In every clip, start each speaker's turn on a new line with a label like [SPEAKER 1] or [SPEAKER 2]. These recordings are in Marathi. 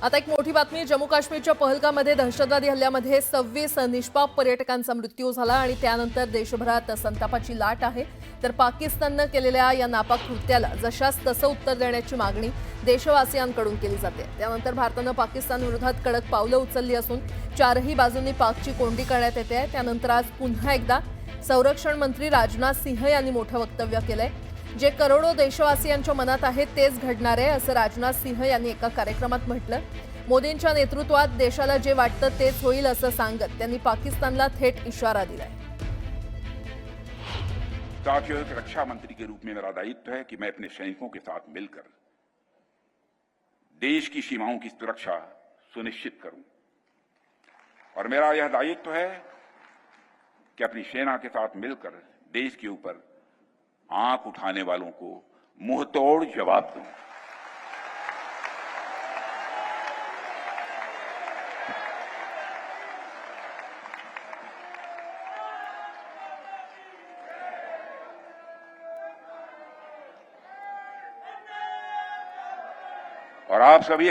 [SPEAKER 1] आता एक मोठी बातमी। जम्मू काश्मीरच्या पहलगाममध्ये दहशतवादी हल्ल्यामध्ये 26 निष्पाप पर्यटकांचा मृत्यू झाला आणि त्यानंतर देशभरात संतापाची लाट आहे। तर पाकिस्तानने केलेल्या या नापाक कृत्याला जशास तसं उत्तर देण्याची मागणी देशवासियांकडून केली जाते। त्यानंतर भारताने पाकिस्तान विरोधात कडक पावलं उचलली असून चारही बाजूंनी पाकची कोंडी करण्यात येते आहे। त्यानंतर आज पुन्हा एकदा संरक्षण मंत्री राजनाथ सिंह यांनी मोठं वक्तव्य केलंय। जे करोडो देशवासियांच्या मनात आहे तेच घडणार आहे असं राजनाथ सिंह यांनी एका कार्यक्रमात म्हटलं। मोदींच्या नेतृत्वात देशाला जे वाटतं तेच होईल असं सांगत त्यांनी पाकिस्तानला थेट इशारा दिलाय।
[SPEAKER 2] साथियों, एक रक्षा मंत्री के रूप में मेरा दायित्व है कि मैं अपने सैनिकों के साथ मिलकर देश की सीमाओं की सुरक्षा सुनिश्चित करूं और मेरा यह दायित्व है कि अपनी सेना के साथ मिलकर देश के ऊपर आंख उठाने वालों को मुंहतोड़ जवाब दूं। और आप सभी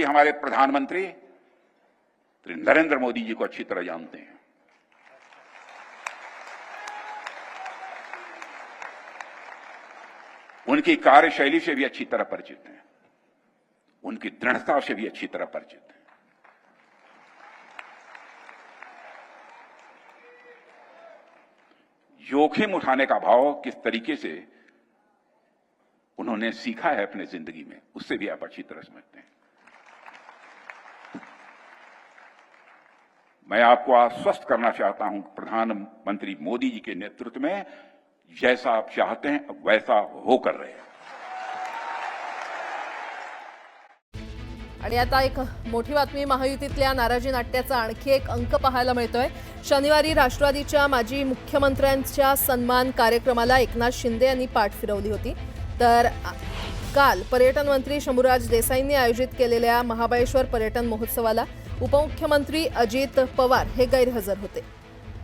[SPEAKER 2] हमारे प्रधानमंत्री श्री नरेंद्र मोदी जी को अच्छी तरह जानते हैं। उनकी कार्यशैली से भी अच्छी तरह परिचित हैं, उनकी दृढ़ता से भी अच्छी तरह परिचित हैं। जोखिम उठाने का भाव किस तरीके से उन्होंने सीखा है अपने जिंदगी में, उससे भी आप अच्छी तरह समझते हैं। मैं आपको आश्वस्त करना चाहता हूं, प्रधानमंत्री मोदी जी के नेतृत्व में जैसा आप चाहते हैं वैसा होकर रहे।
[SPEAKER 1] आणि आता एक मोठी बातमी। महायुतीतल्या नाराजी नाट्याचा आणखी एक अंक पाहायला मिळतोय। शनिवारी राष्ट्रवादीच्या माजी मुख्यमंत्र्यांच्या सन्मान कार्यक्रमाला एकनाथ शिंदे यांनी पाठ फिरवली होती। तर काल पर्यटन मंत्री शंभूराज देसाईंनी आयोजित केलेल्या महाबळेश्वर पर्यटन महोत्सवाला उपमुख्यमंत्री अजित पवार हे गैरहजर होते।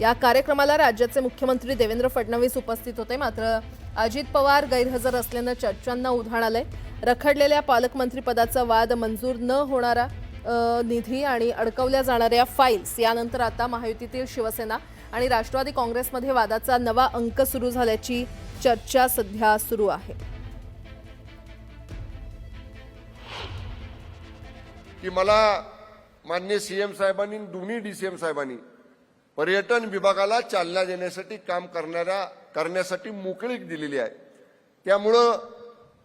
[SPEAKER 1] या कार्यक्रमाला राज्याचे मुख्यमंत्री देवेंद्र फडणवीस उपस्थित होते, मात्र अजित पवार गैरहजर असल्याने चर्चांना उधाण आलंय। रखडलेल्या पालकमंत्री पदाचा वाद, मंजूर न होणारा निधी आणि अडकवल्या जाणाऱ्या फाईल्स यानंतर आता महायुतीतील शिवसेना आणि राष्ट्रवादी काँग्रेसमध्ये वादाचा नवा अंक सुरू झाल्याची चर्चा सध्या सुरू आहे।
[SPEAKER 3] की मला माननीय सीएम साहेबांनी, दोन्ही डीसीएम साहेबांनी पर्यटन विभागाला चालना देण्यासाठी काम करण्यासाठी मोकळीक दिलेली आहे। त्यामुळं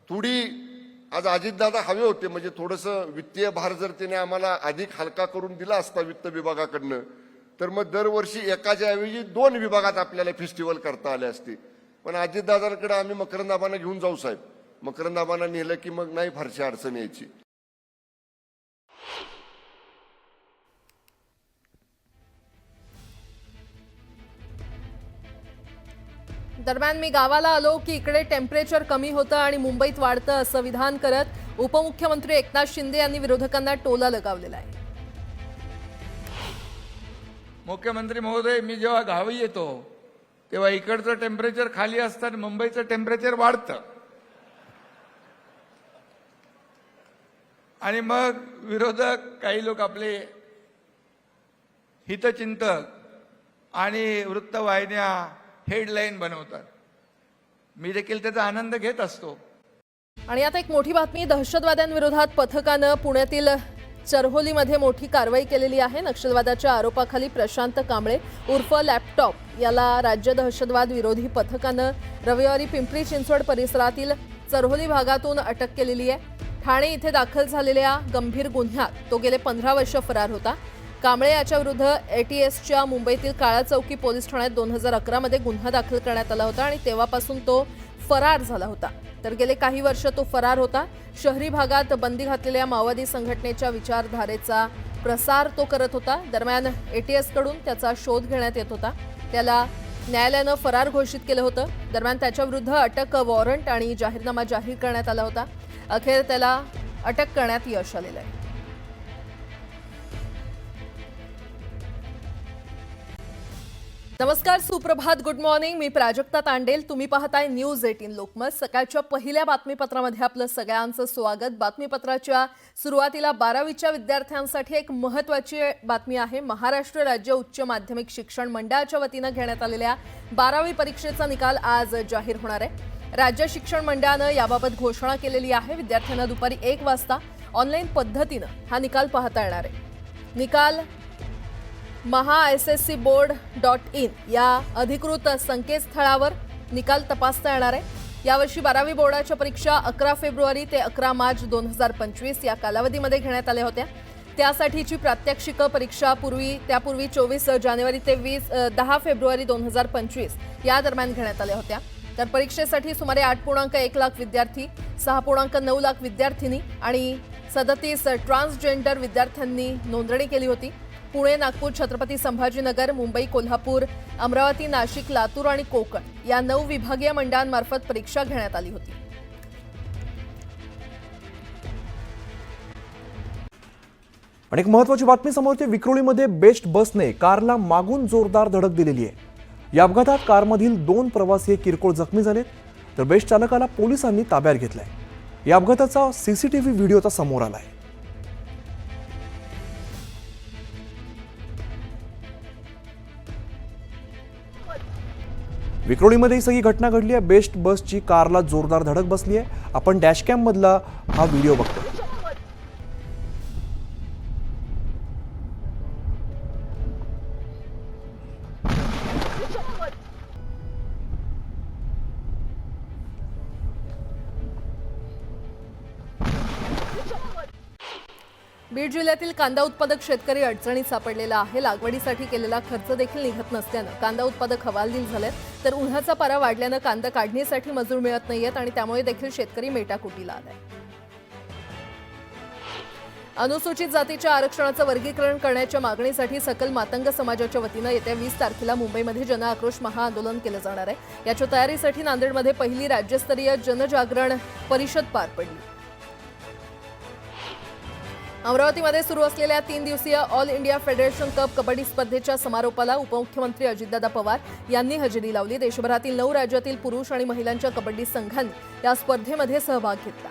[SPEAKER 3] थोडी आज अजितदादा हवे होते, म्हणजे थोडंसं वित्तीय भार जर त्याने आम्हाला अधिक हलका करून दिला असता वित्त विभागाकडनं, तर मग दरवर्षी एकाच्या ऐवजी 2 विभागात आपल्याला फेस्टिवल करता आले असते। पण अजितदादांकडे आम्ही मकरंदाबांना घेऊन जाऊ साहेब, मकरंदाबांना नेलं की मग नाही फारशी अडचण यायची।
[SPEAKER 1] दरम्यान मी गावाला आलो की इकडे टेम्परेचर कमी होतं आणि मुंबईत वाढतं असं विधान करत उपमुख्यमंत्री एकनाथ शिंदे यांनी विरोधकांना टोला लगावलेला आहे।
[SPEAKER 4] मुख्यमंत्री महोदय, मी जेव्हा गावी येतो तेव्हा इकडचं टेम्परेचर खाली असतं आणि मुंबईचं टेम्परेचर वाढतं आणि मग विरोधक काही लोक आपले हितचिंतक आणि वृत्तवाहिन्या हेडलाईन बनवतात। मी देखील त्याचा आनंद घेत असतो।
[SPEAKER 1] आणि आता एक मोठी बातमी। दहशतवाद्यांविरोधात पथकानं पुण्यातील चरहोलीमध्ये मोठी कारवाई केलेली आहे। नक्षलवादाच्या आरोपाखाली प्रशांत कांबळे उर्फ लॅपटॉप याला राज्य दहशतवाद विरोधी पथकानं रविवारी पिंपरी चिंचवड परिसरातील चरहोली भागातून अटक केलेली आहे। ठाणे इथे दाखल झालेल्या गंभीर गुन्ह्यात तो गेले 15 वर्ष फरार होता। कांबळे याच्या विरुद्ध एटीएसच्या मुंबईतील काळा चौकी पोलीस ठाण्यात 2011 मध्ये गुन्हा दाखल करण्यात आला होता आणि तेव्हापासून तो फरार झाला होता। तर गेले काही वर्ष तो फरार होता। शहरी भागात बंदी घातलेल्या माओवादी संघटनेच्या विचारधारेचा प्रसार तो करत होता। दरम्यान एटीएसकडून त्याचा शोध घेण्यात येत होता। त्याला न्यायालयानं फरार घोषित केलं होतं। दरम्यान त्याच्या विरुद्ध अटक वॉरंट आणि जाहीरनामा जाहीर करण्यात आला होता। अखेर त्याला अटक करण्यात यश आलेलं आहे। नमस्कार, सुप्रभात, गुड मॉर्निंग. मी प्राजक्ता तांडेल. तुम्ही पाहताय न्यूज 18 लोकमत. सकाळच्या पहिल्या बातमीपत्रामध्ये आपलं सगळ्यांचं स्वागत. बातमीपत्राच्या सुरुवातीला 12वीच्या विद्यार्थ्यांसाठी एक महत्त्वाची बातमी आहे. महाराष्ट्र राज्य उच्च माध्यमिक शिक्षण मंडळाच्या वतीनं घेण्यात आलेल्या 12वी परीक्षेचा निकाल आज जाहीर होणार आहे. राज्य शिक्षण मंडळानं याबाबत घोषणा केलेली आहे. विद्यार्थ्यांना दुपारी 1 वाजता ऑनलाईन पद्धतीनं हा निकाल पाहता येणार आहे. निकाल mahasscboard.in या अधिकृत संकेतस्थळावर निकाल तपासता येणार आहे. यावर्षी 12वी बोर्डाच्या परीक्षा 11 फेब्रुवारी ते 11 मार्च 2025 या कालावधीमध्ये घेण्यात आल्या होत्या. त्यासाठीची प्रात्यक्षिक परीक्षा त्यापूर्वी 24 जानेवारी ते 10 फेब्रुवारी 2025 या दरम्यान घेण्यात आल्या होत्या. तर परीक्षेसाठी सुमारे 8.1 लाख विद्यार्थी, 6.9 लाख विद्यार्थिनी आणि 37 ट्रान्सजेंडर विद्यार्थ्यांनी नोंदणी केली होती. पुणे, नागपूर, छत्रपती संभाजीनगर, मुंबई, कोल्हापूर, अमरावती, नाशिक, लातूर आणि कोकण या 9 विभागीय मंडळांमार्फत परीक्षा घेण्यात आली होती.
[SPEAKER 5] आणि एक महत्त्वाची बातमी समोर येते. विक्रोळीमध्ये बेस्ट बसने कारला मागून जोरदार धडक दिलेली आहे. या अपघातात कारमधील 2 प्रवासी किरकोळ जखमी झालेत, तर बेस्ट चालकाला पोलिसांनी ताब्यात घेतलाय. या अपघाताचा सीसीटीव्ही व्हिडिओ समोर आलाय. विक्रोळीमध्ये ही सगळी घटना घडली आहे. बेस्ट बसची कारला जोरदार धडक बसली आहे. आपण डॅशकॅम मधला हा व्हिडिओ बघतो.
[SPEAKER 1] बीड जिल्ह्यातील कांदा उत्पादक शेतकरी अडचणीत सापडलेला आहे. लागवडीसाठी केलेला खर्च देखील निघत नसल्यानं कांदा उत्पादक हवालदिल झालेत. तर उन्हाचा पारा वाढल्यानं कांदा काढणीसाठी मजूर मिळत नाहीयेत आणि त्यामुळे देखील शेतकरी मेटाकुटीला आलाय. अनुसूचित जातीच्या आरक्षणाचं वर्गीकरण करण्याच्या मागणीसाठी सकल मातंग समाजाच्या वतीनं येत्या 20 तारखेला मुंबईमध्ये जनआक्रोश महाआंदोलन केलं जाणार आहे. याच्या तयारीसाठी नांदेडमध्ये पहिली राज्यस्तरीय जनजागरण परिषद पार पडली. अमरावतीमध्ये सुरू असलेल्या 3 दिवसीय all India federation cup kabaddi स्पर्धेच्या समारोपाला उपमुख्यमंत्री अजितदादा पवार यांनी हजेरी लावली. देशभरातील 9 राज्यातील पुरुष आणि महिलांच्या कबड्डी संघांनी या स्पर्धेमध्ये सहभाग घेतला.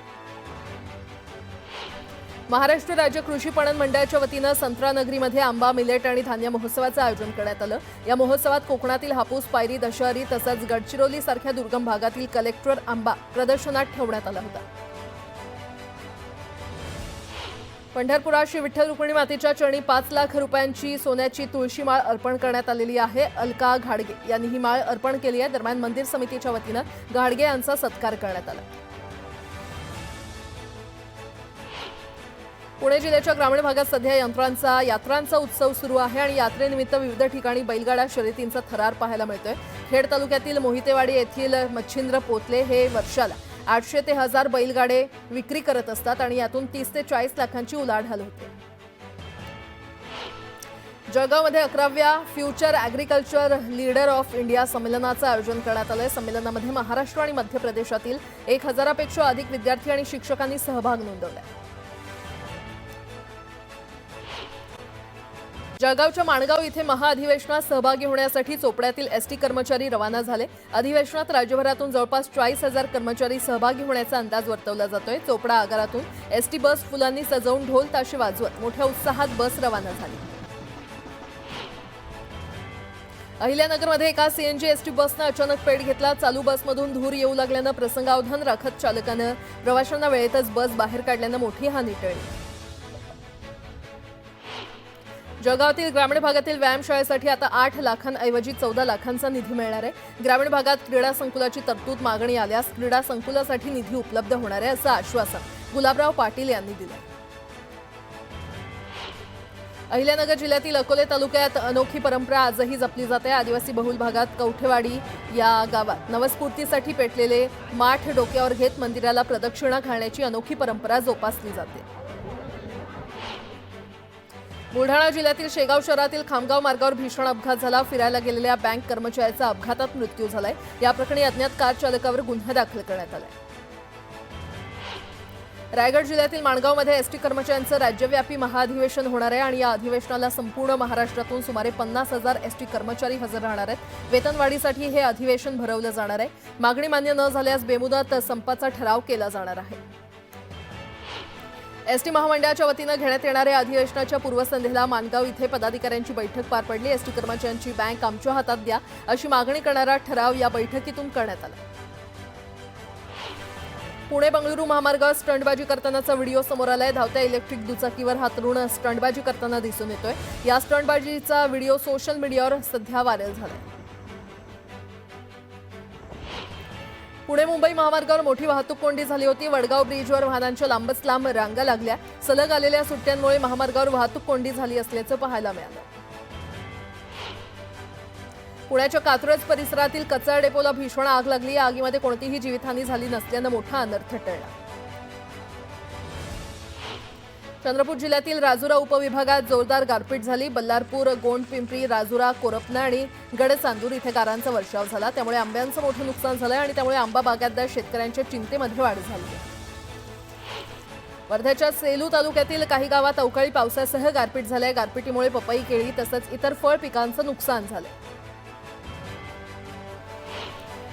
[SPEAKER 1] महाराष्ट्र राज्य कृषी पणन मंडळाच्या वतीनं संत्रानगरीमध्ये आंबा, मिलेट आणि धान्य महोत्सवाचं आयोजन करण्यात आलं. या महोत्सवात कोकणातील हापूस, पायरी, दशहरी तसंच गडचिरोली सारख्या दुर्गम भागातील कलेक्टर आंबा प्रदर्शनात ठेवण्यात आला होता. पंढरपुरात श्री विठ्ठल रुक्मिणी मातेच्या चरणी 5 लाख रुपयांची सोन्याची तुळशी माळ अर्पण करण्यात आलेली आहे. अलका घाडगे यांनी ही माळ अर्पण केली आहे. दरम्यान मंदिर समितीच्या वतीनं घाडगे यांचा सत्कार करण्यात आला. पुणे जिल्ह्याच्या ग्रामीण भागात सध्या यात्रांचा उत्सव सुरू आहे आणि यात्रेनिमित्त विविध ठिकाणी बैलगाडा शर्यतींचा थरार पाहायला मिळतोय. खेड तालुक्यातील मोहितेवाडी येथील मच्छिंद्र पोतले हे वर्षाला 800 ते 1000 बैलगाडे विक्री करत असतात आणि यातून 30 ते 40 लाखांची उलाढाल होते. जळगावमध्ये 11व्या future agriculture leader of India संमेलनाचं आयोजन करण्यात आलंय. संमेलनामध्ये महाराष्ट्र आणि मध्य प्रदेशातील 1000पेक्षा अधिक विद्यार्थी आणि शिक्षकांनी सहभाग नोंदवलाय. जळगावच्या माणगाव इथे महाअधिवेशनात सहभागी होण्यासाठी चोपड्यातील एसटी कर्मचारी रवाना झाले. अधिवेशनात राज्यभरातून जवळपास 40,000 कर्मचारी सहभागी होण्याचा अंदाज वर्तवला जातोय. चोपडा आगारातून एसटी बस फुलांनी सजवून ढोल ताशे वाजवत मोठ्या उत्साहात बस रवाना झाली. अहिल्यानगरमध्ये एका सीएनजी एसटी बसनं अचानक पेट घेतला. चालू बसमधून धूर येऊ लागल्यानं प्रसंगावधान राखत चालकानं प्रवाशांना वेळेतच बस बाहेर काढल्यानं मोठी हानी टळली. जळगावातील ग्रामीण भागातील व्यायामशाळेसाठी आता 8 लाखांऐवजी 14 लाखांचा निधी मिळणार आहे. ग्रामीण भागात क्रीडा संकुलाची तरतूद मागणी आल्यास क्रीडा संकुलासाठी निधी उपलब्ध होणार आहे असं आश्वासन गुलाबराव पाटील यांनी दिलं. अहिल्यानगर जिल्ह्यातील अकोले तालुक्यात अनोखी परंपरा आजही जपली जाते. आदिवासी बहुल भागात कवठेवाडी या गावात नवस्फूर्तीसाठी पेटलेले माठ डोक्यावर घेत मंदिराला प्रदक्षिणा घालण्याची अनोखी परंपरा जोपासली जाते. बुलढाणा जिल्ह्यातील शेगाव शहरातील खामगाव मार्गावर भीषण अपघात झाला. फिरायला गेलेल्या बँक कर्मचाऱ्याचा अपघातात मृत्यू झालाय. या प्रकरणी अज्ञात कार चालकावर गुन्हा दाखल करण्यात आलाय. रायगड जिल्ह्यातील माणगावमध्ये एसटी कर्मचाऱ्यांचं राज्यव्यापी महाअधिवेशन होणार आहे आणि या अधिवेशनाला संपूर्ण महाराष्ट्रातून सुमारे 50,000 एसटी कर्मचारी हजर राहणार आहेत. वेतनवाढीसाठी हे अधिवेशन भरवलं जाणार आहे. मागणी मान्य न झाल्यास बेमुदत संपाचा ठराव केला जाणार आहे. एसटी महामंडळाच्या वतीनं घेण्यात येणाऱ्या अधिवेशनाच्या पूर्वसंध्येला माणगाव इथे पदाधिकाऱ्यांची बैठक पार पडली. एसटी कर्मचाऱ्यांची बँक आमच्या हातात द्या अशी मागणी करणारा ठराव या बैठकीतून करण्यात आला. पुणे बंगळुरू महामार्गावर स्टंटबाजी करतानाचा व्हिडिओ समोर आलाय. धावत्या इलेक्ट्रिक दुचाकीवर हा तरुण स्टंटबाजी करताना दिसून येतोय. या स्टंटबाजीचा व्हिडिओ सोशल मीडियावर सध्या व्हायरल झालाय. पुणे मुंबई महामार्गावर मोठी वाहतूक कोंडी झाली होती. वडगाव ब्रिजवर वाहनांच्या लांबच लांब रांगा लागल्या. सलग आलेल्या सुट्ट्यांमुळे महामार्गावर वाहतूक कोंडी झाली असल्याचं पाहायला मिळालं. पुण्याच्या कात्रज परिसरातील कचरा डेपोला भीषण आग लागली. या आगीमध्ये कोणतीही जीवितहानी झाली नसल्यानं मोठा अनर्थ टळला. चंद्रपूर जिल्ह्यातील राजुरा उपविभागात जोरदार गारपीट झाली. बल्लारपूर, गोंडपिंपरी, राजुरा, कोरपना आणि गडचांदूर इथे गारांचा वर्षाव झाला. त्यामुळे आंब्यांचं मोठं नुकसान झालंय आणि त्यामुळे आंबा बागायतदार शेतकऱ्यांच्या चिंतेमध्ये वाढ झाली. वर्ध्याच्या सेलू तालुक्यातील काही गावात अवकाळी पावसासह गारपीट झालंय. गारपिटीमुळे पपई, केळी तसंच इतर फळ पिकांचं नुकसान झालंय.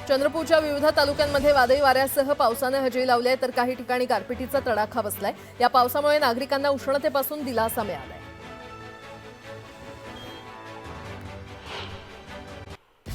[SPEAKER 1] चंद्रपूरच्या विविध तालुक्यांमध्ये वादळी वाऱ्यासह पावसानं हजेरी लावली आहे तर काही ठिकाणी गारपिटीचा तडाखा बसलाय. या पावसामुळे नागरिकांना उष्णतेपासून दिलासा मिळालाय.